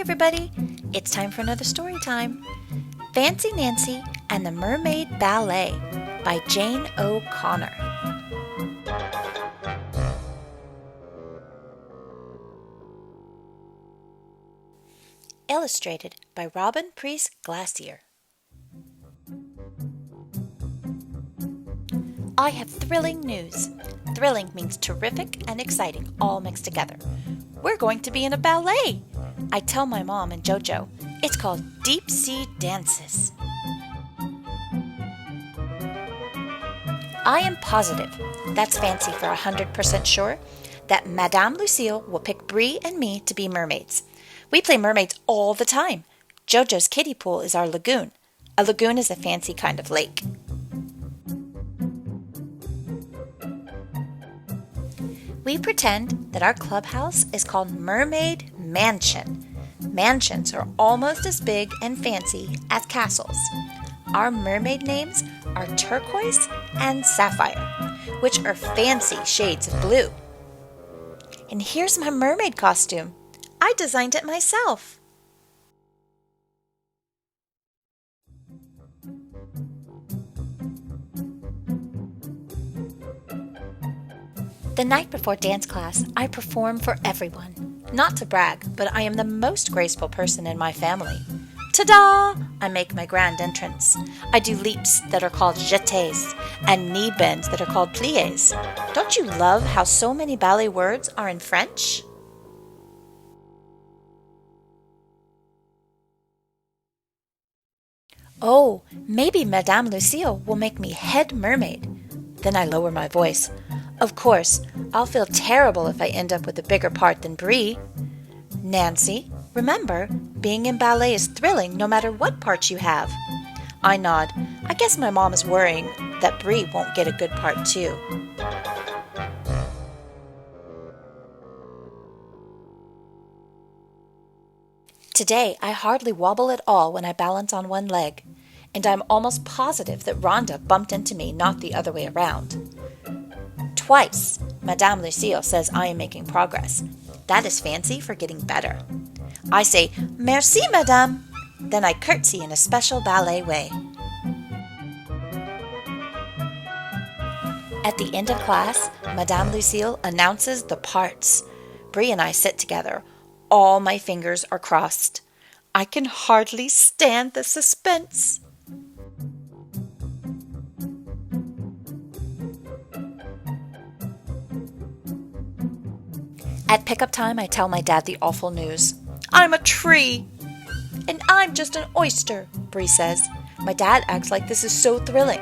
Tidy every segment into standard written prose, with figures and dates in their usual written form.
everybody! It's time for another story time. Fancy Nancy and the Mermaid Ballet by Jane O'Connor. Illustrated by Robin Priest Glacier. I have thrilling news. Thrilling means terrific and exciting, all mixed together. We're going to be in a ballet. I tell my mom and Jojo. It's called Deep Sea Dances. I am positive, that's fancy for 100% sure, that Madame Lucille will pick Brie and me to be mermaids. We play mermaids all the time. Jojo's kiddie pool is our lagoon. A lagoon is a fancy kind of lake. We pretend that our clubhouse is called Mermaid Mansion. Mansions are almost as big and fancy as castles. Our mermaid names are Turquoise and Sapphire, which are fancy shades of blue. And here's my mermaid costume. I designed it myself. The night before dance class, I perform for everyone. Not to brag, but I am the most graceful person in my family. Ta-da! I make my grand entrance. I do leaps that are called jetés and knee bends that are called pliés. Don't you love how so many ballet words are in French? Oh, maybe Madame Lucille will make me head mermaid. Then I lower my voice. Of course, I'll feel terrible if I end up with a bigger part than Brie. Nancy, remember, being in ballet is thrilling no matter what parts you have. I nod. I guess my mom is worrying that Brie won't get a good part too. Today, I hardly wobble at all when I balance on one leg, and I'm almost positive that Rhonda bumped into me, not the other way around. Twice, Madame Lucille says I am making progress. That is fancy for getting better. I say, Merci, Madame. Then I curtsy in a special ballet way. At the end of class, Madame Lucille announces the parts. Brie and I sit together. All my fingers are crossed. I can hardly stand the suspense. At pickup time, I tell my dad the awful news. I'm a tree! And I'm just an oyster, Brie says. My dad acts like this is so thrilling.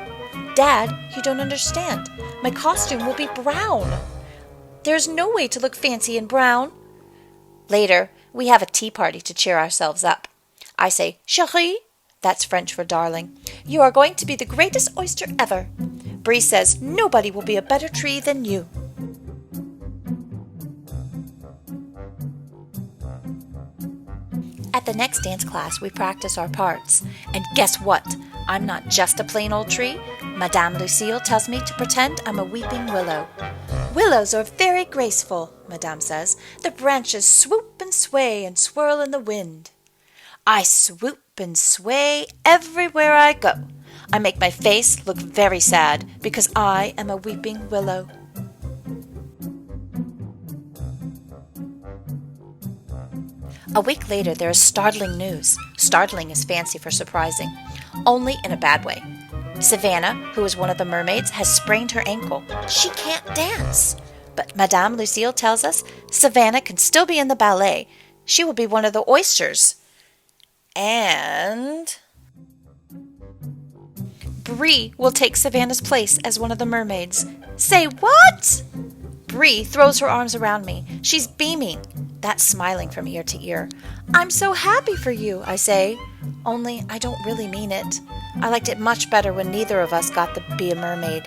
Dad, you don't understand. My costume will be brown. There's no way to look fancy in brown. Later, we have a tea party to cheer ourselves up. I say, Chérie, that's French for darling. You are going to be the greatest oyster ever. Brie says, nobody will be a better tree than you. At the next dance class, we practice our parts. And guess what? I'm not just a plain old tree. Madame Lucille tells me to pretend I'm a weeping willow. Willows are very graceful, Madame says. The branches swoop and sway and swirl in the wind. I swoop and sway everywhere I go. I make my face look very sad because I am a weeping willow. A week later, there is startling news. Startling is fancy for surprising, only in a bad way. Savannah, who is one of the mermaids, has sprained her ankle. She can't dance. But Madame Lucille tells us Savannah can still be in the ballet. She will be one of the oysters. And Brie will take Savannah's place as one of the mermaids. Say what? Brie throws her arms around me. She's beaming. That's smiling from ear to ear. I'm so happy for you, I say. Only I don't really mean it. I liked it much better when neither of us got to be a mermaid.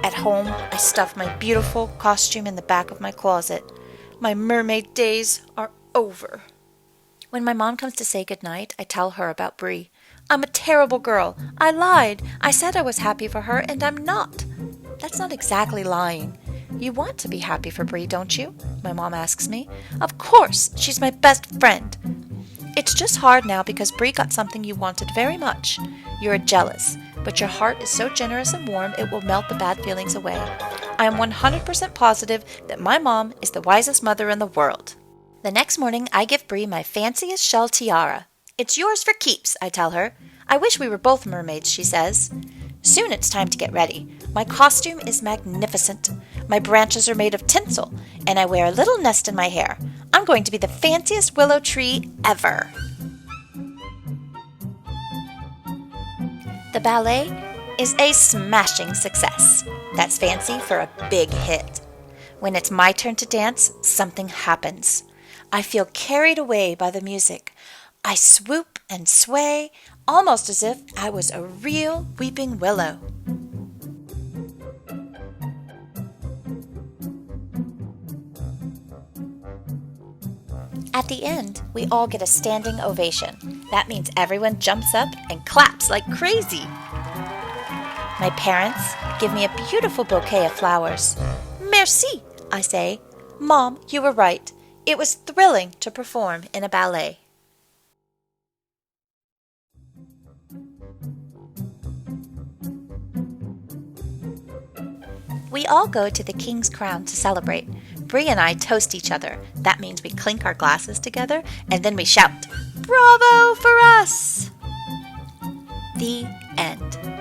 At home, I stuffed my beautiful costume in the back of my closet. My mermaid days are over. When my mom comes to say goodnight, I tell her about Brie. I'm a terrible girl. I lied. I said I was happy for her, and I'm not. That's not exactly lying. You want to be happy for Brie, don't you? My mom asks me. Of course, she's my best friend. It's just hard now because Bree got something you wanted very much. You're jealous, but your heart is so generous and warm it will melt the bad feelings away. I am 100% positive that my mom is the wisest mother in the world. The next morning, I give Bree my fanciest shell tiara. It's yours for keeps, I tell her. I wish we were both mermaids, she says. Soon it's time to get ready. My costume is magnificent. My branches are made of tinsel, and I wear a little nest in my hair. I'm going to be the fanciest willow tree ever. The ballet is a smashing success. That's fancy for a big hit. When it's my turn to dance, something happens. I feel carried away by the music. I swoop and sway, almost as if I was a real weeping willow. At the end, we all get a standing ovation. That means everyone jumps up and claps like crazy. My parents give me a beautiful bouquet of flowers. Merci, I say. Mom, you were right. It was thrilling to perform in a ballet. We all go to the King's Crown to celebrate. Bree and I toast each other. That means we clink our glasses together and then we shout, "Bravo for us!" The end.